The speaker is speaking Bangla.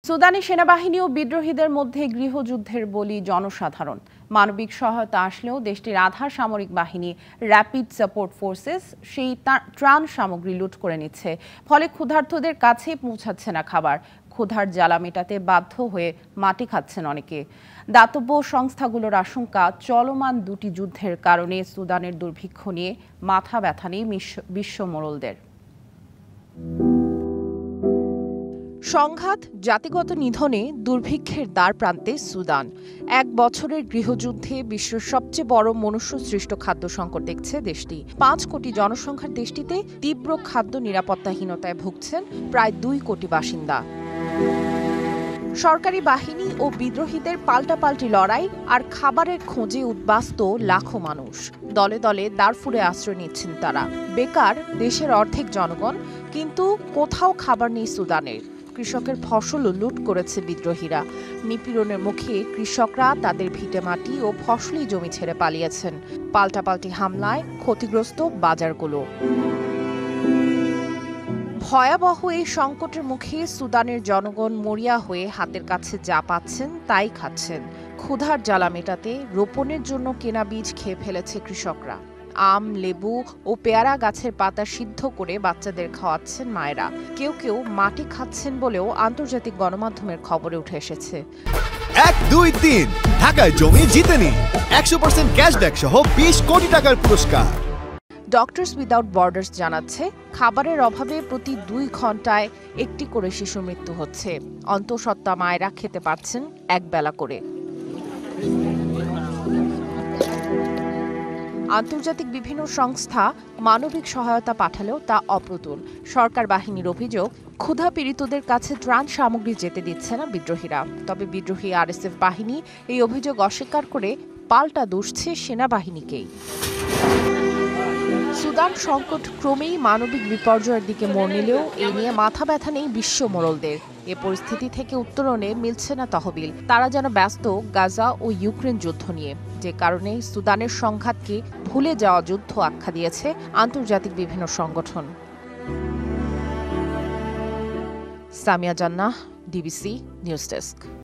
সুদানি সেনাবাহিনী ও বিদ্রোহীদের মধ্যে গৃহযুদ্ধের বলি জনসাধারণ। মানবিক সহায়তা আসলেও দেশটির আধা সামরিক বাহিনী র্যাপিড সাপোর্ট ফোর্সেস সেই ত্রাণ সামগ্রী লুট করে নিচ্ছে। ফলে ক্ষুধার্তদের কাছে পৌঁছাচ্ছে না খাবার। ক্ষুধার জ্বালা মেটাতে বাধ্য হয়ে মাটি খাচ্ছেন অনেকে। দাতব্য সংস্থাগুলোর আশঙ্কা, চলমান দুটি যুদ্ধের কারণে সুদানের দুর্ভিক্ষ নিয়ে মাথা ব্যথা নেই বিশ্ব মোড়লদের। সংঘাত, জাতিগত নিধনে দুর্ভিক্ষের দ্বার প্রান্তে সুদান। এক বছরের গৃহযুদ্ধে বিশ্বের সবচেয়ে বড় মনুষ্যসৃষ্ট খাদ্য সংকট দেখছে দেশটি। ৫ কোটি জনসংখ্যার দেশটিতে তীব্র খাদ্য নিরাপত্তাহীনতায় ভুগছেন প্রায় ২ কোটি বাসিন্দা। সরকারি বাহিনী ও বিদ্রোহীদের পাল্টাপাল্টি লড়াই আর খাবারের খোঁজে উদ্বাস্ত লাখো মানুষ। দলে দলে দারফুরে আশ্রয় নিচ্ছেন তারা। বেকার দেশের অর্ধেক জনগণ, কিন্তু কোথাও খাবার নেই সুদানের। কৃষকের ফসলও লুট করেছে বিদ্রোহীরা। নিপীড়নের মুখে কৃষকরা তাদের ভিটেমাটি ও ফসলি জমি ছেড়ে পালিয়েছেন। পাল্টাপাল্টি হামলায় ক্ষতিগ্রস্ত বাজারগুলো। ভয়াবহ এই সংকটের মুখে সুদানের জনগণ মরিয়া হয়ে হাতের কাছে যা পাচ্ছেন তাই খাচ্ছেন। ক্ষুধার জ্বালা মেটাতে রোপণের জন্য কেনা বীজ খেয়ে ফেলেছে কৃষকরা। আম, লেবু ও পেয়ারা গাছের পাতা সিদ্ধ করে বাচ্চাদের খাওয়াচ্ছেন মায়েরা। কেউ কেউ মাটি খাচ্ছেন বলেও আন্তর্জাতিক গণমাধ্যমের খবরে উঠে এসেছে। ১, ২, ৩ ঢাকায় জমি জিতে নিন ১০০% ক্যাশব্যাক সহ ২০ কোটি টাকার পুরস্কার। ডক্টরস উইদাউট বর্ডার্স জানাচ্ছে, খাবারের অভাবে প্রতি ২ ঘন্টায় একটি করে শিশুর মৃত্যু হচ্ছে। অন্তঃসত্ত্বা মায়েরা খেতে পারছেন একবেলা করে। আন্তর্জাতিক বিভিন্ন সংস্থা মানবিক সহায়তা পাঠালেও তা অপ্রতুল। সরকার বাহিনীর অভিযোগ, ক্ষুধা পীড়িতদের কাছে ত্রাণ সামগ্রী যেতে দিচ্ছে না বিদ্রোহীরা। তবে বিদ্রোহী আরএসএফ বাহিনী এই অভিযোগ অস্বীকার করে পাল্টা দুষছে সেনাবাহিনীকেই। সুদান সংকট ক্রমেই মানবিক বিপর্যয়ের দিকে মোড় নিলেও এ নিয়ে মাথা ব্যথা নেই বিশ্ব মোড়লদের। এ পরিস্থিতি থেকে উত্তরণে মিলছে না তহবিল। তারা যেন ব্যস্ত গাজা ও ইউক্রেন যুদ্ধ নিয়ে, যে কারণে সুদানের সংঘাতকে ভুলে যাওয়া যুদ্ধ আখ্যা দিয়েছে আন্তর্জাতিক বিভিন্ন সংগঠন। সামিয়া জান্নাহ, ডিবিসি নিউজ ডেস্ক।